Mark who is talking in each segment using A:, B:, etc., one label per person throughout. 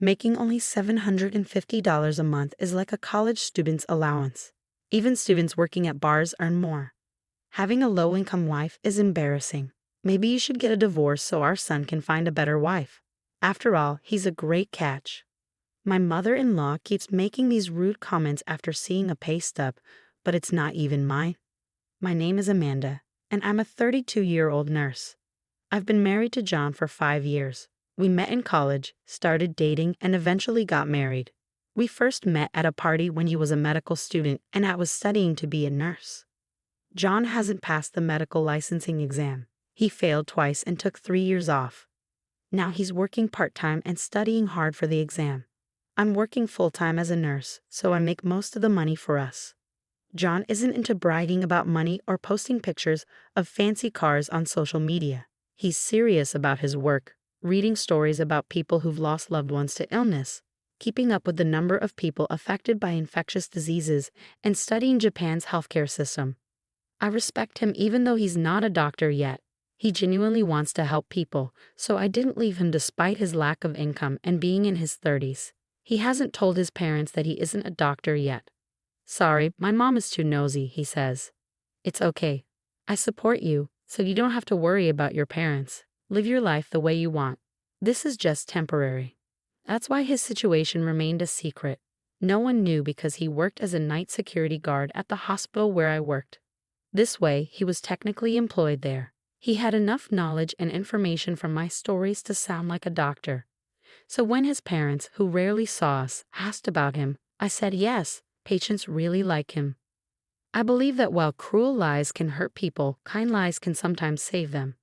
A: Making only $750 a month is like a college student's allowance. Even students working at bars earn more. Having a low-income wife is embarrassing. Maybe you should get a divorce so our son can find a better wife. After all, he's a great catch. My mother-in-law keeps making these rude comments after seeing a pay stub, but it's not even mine. My name is Amanda, and I'm a 32-year-old nurse. I've been married to John for 5 years. We met in college, started dating, and eventually got married. We first met at a party when he was a medical student and I was studying to be a nurse. John hasn't passed the medical licensing exam. He failed twice and took 3 years off. Now he's working part-time and studying hard for the exam. I'm working full-time as a nurse, so I make most of the money for us. John isn't into bragging about money or posting pictures of fancy cars on social media. He's serious about his work, reading stories about people who've lost loved ones to illness, keeping up with the number of people affected by infectious diseases, and studying Japan's healthcare system. I respect him even though he's not a doctor yet. He genuinely wants to help people, so I didn't leave him despite his lack of income and being in his 30s. He hasn't told his parents that he isn't a doctor yet. Sorry, my mom is too nosy, he says. It's okay. I support you, so you don't have to worry about your parents. Live your life the way you want. This is just temporary. That's why his situation remained a secret. No one knew because he worked as a night security guard at the hospital where I worked. This way, he was technically employed there. He had enough knowledge and information from my stories to sound like a doctor. So when his parents, who rarely saw us, asked about him, I said yes, patients really like him. I believe that while cruel lies can hurt people, kind lies can sometimes save them.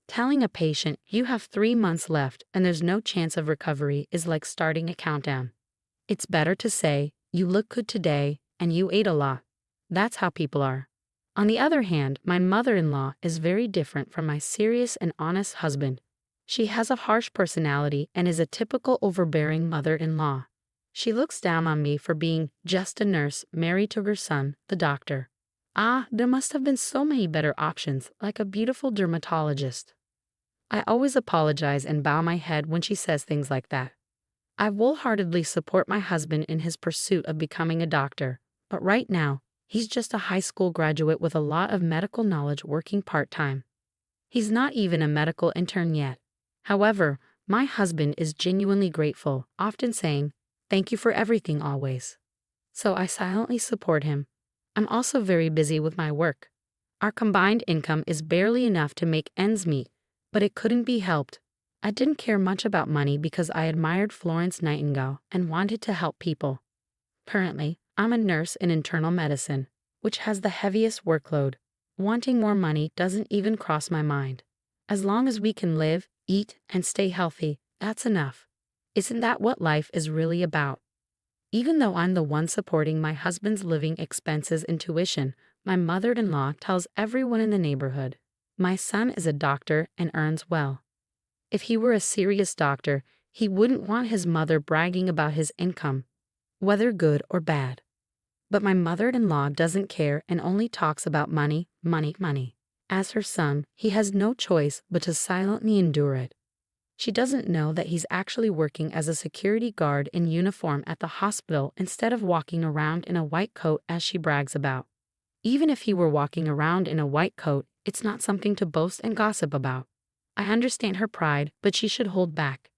A: Telling a patient you have 3 months left and there's no chance of recovery is like starting a countdown. It's better to say, you look good today and you ate a lot. That's how people are. On the other hand, my mother-in-law is very different from my serious and honest husband. She has a harsh personality and is a typical overbearing mother-in-law. She looks down on me for being just a nurse married to her son, the doctor. There must have been so many better options, like a beautiful dermatologist. I always apologize and bow my head when she says things like that. I wholeheartedly support my husband in his pursuit of becoming a doctor, but right now, he's just a high school graduate with a lot of medical knowledge working part-time. He's not even a medical intern yet. However, my husband is genuinely grateful, often saying, "Thank you for everything always." So I silently support him. I'm also very busy with my work. Our combined income is barely enough to make ends meet, but it couldn't be helped. I didn't care much about money because I admired Florence Nightingale and wanted to help people. Currently, I'm a nurse in internal medicine, which has the heaviest workload. Wanting more money doesn't even cross my mind. As long as we can live, eat, and stay healthy, that's enough. Isn't that what life is really about? Even though I'm the one supporting my husband's living expenses and tuition, my mother-in-law tells everyone in the neighborhood, my son is a doctor and earns well. If he were a serious doctor, he wouldn't want his mother bragging about his income, whether good or bad. But my mother-in-law doesn't care and only talks about money, money, money. As her son, he has no choice but to silently endure it. She doesn't know that he's actually working as a security guard in uniform at the hospital instead of walking around in a white coat as she brags about. Even if he were walking around in a white coat, it's not something to boast and gossip about. I understand her pride, but she should hold back.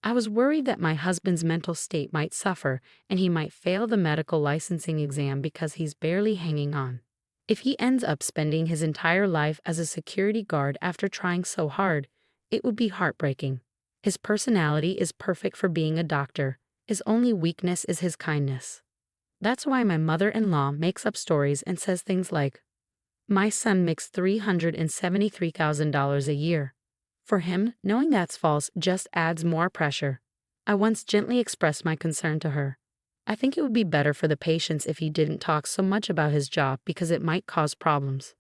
A: I was worried that my husband's mental state might suffer and he might fail the medical licensing exam because he's barely hanging on. If he ends up spending his entire life as a security guard after trying so hard, it would be heartbreaking. His personality is perfect for being a doctor. His only weakness is his kindness. That's why my mother-in-law makes up stories and says things like, "My son makes $373,000 a year." For him, knowing that's false just adds more pressure. I once gently expressed my concern to her. I think it would be better for the patients if he didn't talk so much about his job because it might cause problems.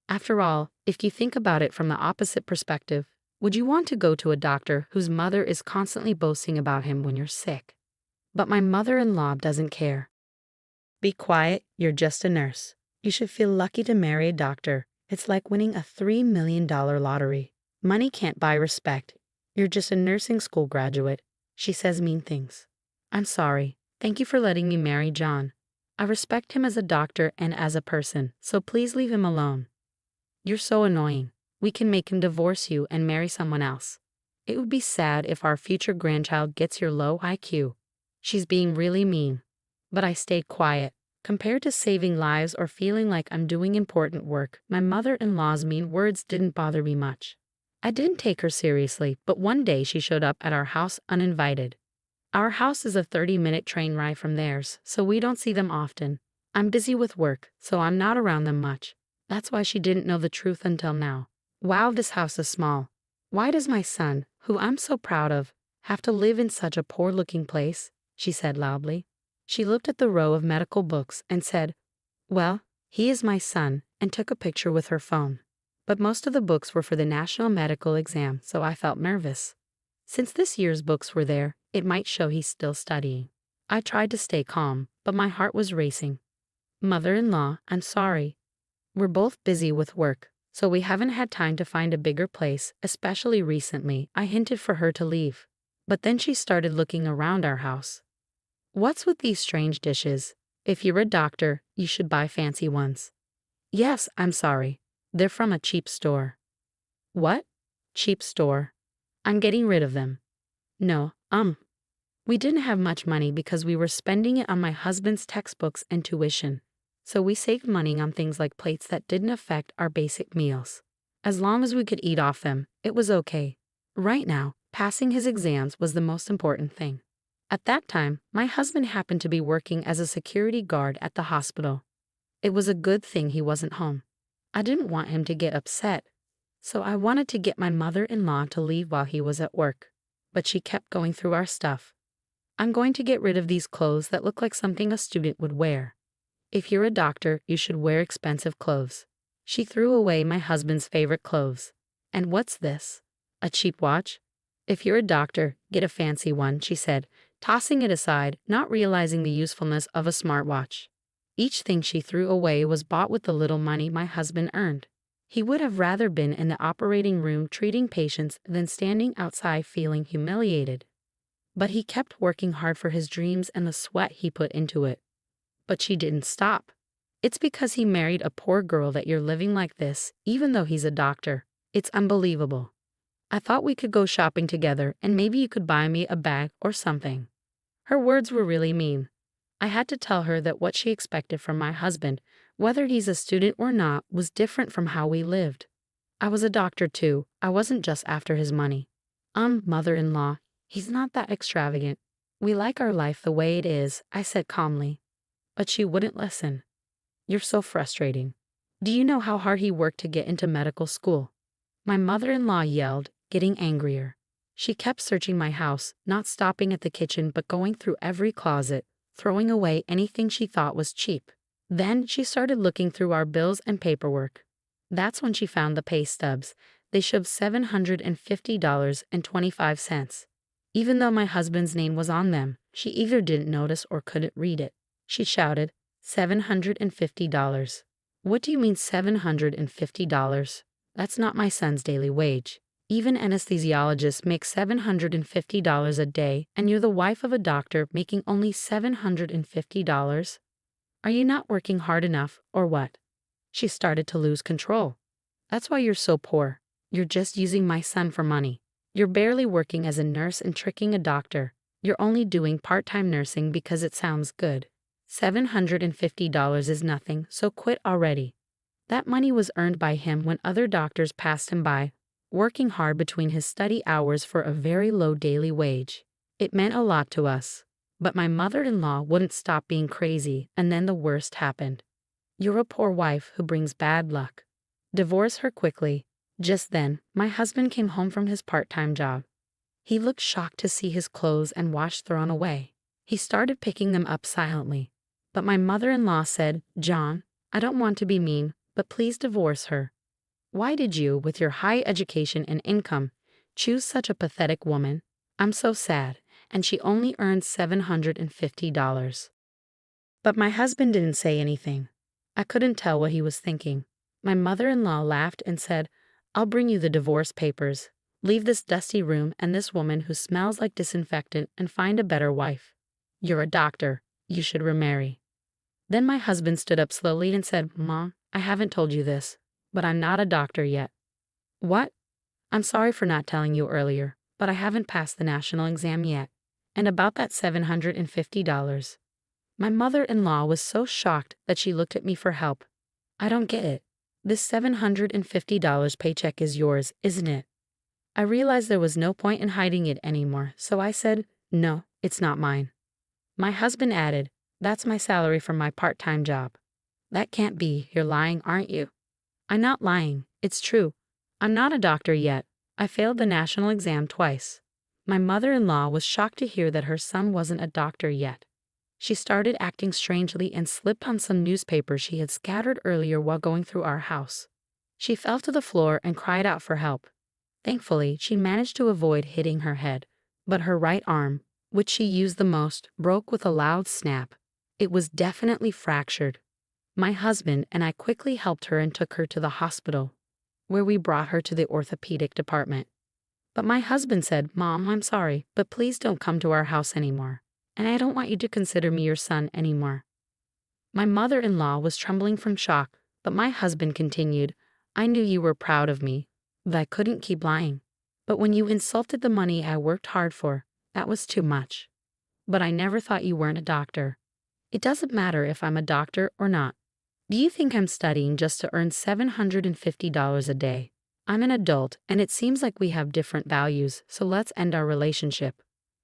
A: After all, if you think about it from the opposite perspective, would you want to go to a doctor whose mother is constantly boasting about him when you're sick? But my mother-in-law doesn't care. Be quiet, you're just a nurse. You should feel lucky to marry a doctor. It's like winning a $3 million lottery. Money can't buy respect. You're just a nursing school graduate. She says mean things. I'm sorry. Thank you for letting me marry John. I respect him as a doctor and as a person, so please leave him alone. You're so annoying. We can make him divorce you and marry someone else. It would be sad if our future grandchild gets your low IQ. She's being really mean. But I stayed quiet. Compared to saving lives or feeling like I'm doing important work, my mother-in-law's mean words didn't bother me much. I didn't take her seriously, but one day she showed up at our house uninvited. Our house is a 30-minute train ride from theirs, so we don't see them often. I'm busy with work, so I'm not around them much. That's why she didn't know the truth until now. Wow, this house is small. Why does my son, who I'm so proud of, have to live in such a poor-looking place? She said loudly. She looked at the row of medical books and said, well, he is my son, and took a picture with her phone. But most of the books were for the national medical exam, so I felt nervous. Since this year's books were there, it might show he's still studying. I tried to stay calm, but my heart was racing. Mother-in-law, I'm sorry. We're both busy with work, so we haven't had time to find a bigger place, especially recently. I hinted for her to leave. But then she started looking around our house. What's with these strange dishes? If you're a doctor, you should buy fancy ones. Yes, I'm sorry. They're from a cheap store. What? Cheap store? I'm getting rid of them. No, we didn't have much money because we were spending it on my husband's textbooks and tuition. So we saved money on things like plates that didn't affect our basic meals. As long as we could eat off them, it was okay. Right now, passing his exams was the most important thing. At that time, my husband happened to be working as a security guard at the hospital. It was a good thing he wasn't home. I didn't want him to get upset, so I wanted to get my mother-in-law to leave while he was at work. But she kept going through our stuff. I'm going to get rid of these clothes that look like something a student would wear. If you're a doctor, you should wear expensive clothes. She threw away my husband's favorite clothes. And what's this? A cheap watch? If you're a doctor, get a fancy one, she said, tossing it aside, not realizing the usefulness of a smartwatch. Each thing she threw away was bought with the little money my husband earned. He would have rather been in the operating room treating patients than standing outside feeling humiliated. But he kept working hard for his dreams and the sweat he put into it. But she didn't stop. It's because he married a poor girl that you're living like this, even though he's a doctor. It's unbelievable. I thought we could go shopping together and maybe you could buy me a bag or something. Her words were really mean. I had to tell her that what she expected from my husband, whether he's a student or not, was different from how we lived. I was a doctor too. I wasn't just after his money. Mother-in-law, he's not that extravagant. We like our life the way it is, I said calmly. But she wouldn't listen. You're so frustrating. Do you know how hard he worked to get into medical school? My mother-in-law yelled, getting angrier. She kept searching my house, not stopping at the kitchen but going through every closet, throwing away anything she thought was cheap. Then she started looking through our bills and paperwork. That's when she found the pay stubs. They showed $750.25. Even though my husband's name was on them, she either didn't notice or couldn't read it. She shouted, $750. What do you mean $750? That's not my son's daily wage. Even anesthesiologists make $750 a day, and you're the wife of a doctor making only $750? Are you not working hard enough, or what? She started to lose control. That's why you're so poor. You're just using my son for money. You're barely working as a nurse and tricking a doctor. You're only doing part-time nursing because it sounds good. $750 is nothing, so quit already. That money was earned by him when other doctors passed him by, working hard between his study hours for a very low daily wage. It meant a lot to us. But my mother-in-law wouldn't stop being crazy, and then the worst happened. You're a poor wife who brings bad luck. Divorce her quickly. Just then, my husband came home from his part-time job. He looked shocked to see his clothes and wash thrown away. He started picking them up silently. But my mother-in-law said, John, I don't want to be mean, but please divorce her. Why did you, with your high education and income, choose such a pathetic woman? I'm so sad. And she only earned $750. But my husband didn't say anything. I couldn't tell what he was thinking. My mother-in-law laughed and said, I'll bring you the divorce papers. Leave this dusty room and this woman who smells like disinfectant and find a better wife. You're a doctor. You should remarry." Then my husband stood up slowly and said, "Mom, I haven't told you this, but I'm not a doctor yet." "What?" "I'm sorry for not telling you earlier, but I haven't passed the national exam yet. And about that $750. My mother-in-law was so shocked that she looked at me for help. "I don't get it. This $750 paycheck is yours, isn't it?" I realized there was no point in hiding it anymore, so I said, "No, it's not mine." My husband added, "That's my salary from my part-time job." "That can't be. You're lying, aren't you?" "I'm not lying. It's true. I'm not a doctor yet. I failed the national exam twice." My mother-in-law was shocked to hear that her son wasn't a doctor yet. She started acting strangely and slipped on some newspapers she had scattered earlier while going through our house. She fell to the floor and cried out for help. Thankfully, she managed to avoid hitting her head, but her right arm, which she used the most, broke with a loud snap. It was definitely fractured. My husband and I quickly helped her and took her to the hospital, where we brought her to the orthopedic department. But my husband said, "Mom, I'm sorry, but please don't come to our house anymore. And I don't want you to consider me your son anymore." My mother-in-law was trembling from shock, but my husband continued, "I knew you were proud of me, but I couldn't keep lying. But when you insulted the money I worked hard for, that was too much. But I never thought you weren't a doctor. It doesn't matter if I'm a doctor or not. Do you think I'm studying just to earn $750 a day? I'm an adult, and it seems like we have different values, so let's end our relationship."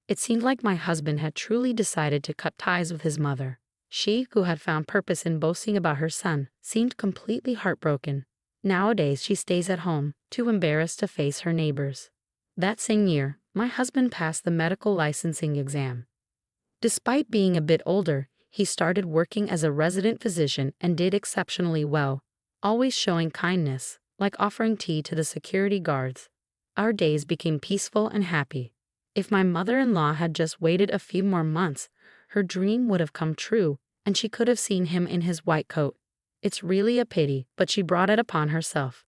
A: It seemed like my husband had truly decided to cut ties with his mother. She, who had found purpose in boasting about her son, seemed completely heartbroken. Nowadays, she stays at home, too embarrassed to face her neighbors. That same year, my husband passed the medical licensing exam. Despite being a bit older, he started working as a resident physician and did exceptionally well, always showing kindness, like offering tea to the security guards. Our days became peaceful and happy. If my mother-in-law had just waited a few more months, her dream would have come true, and she could have seen him in his white coat. It's really a pity, but she brought it upon herself.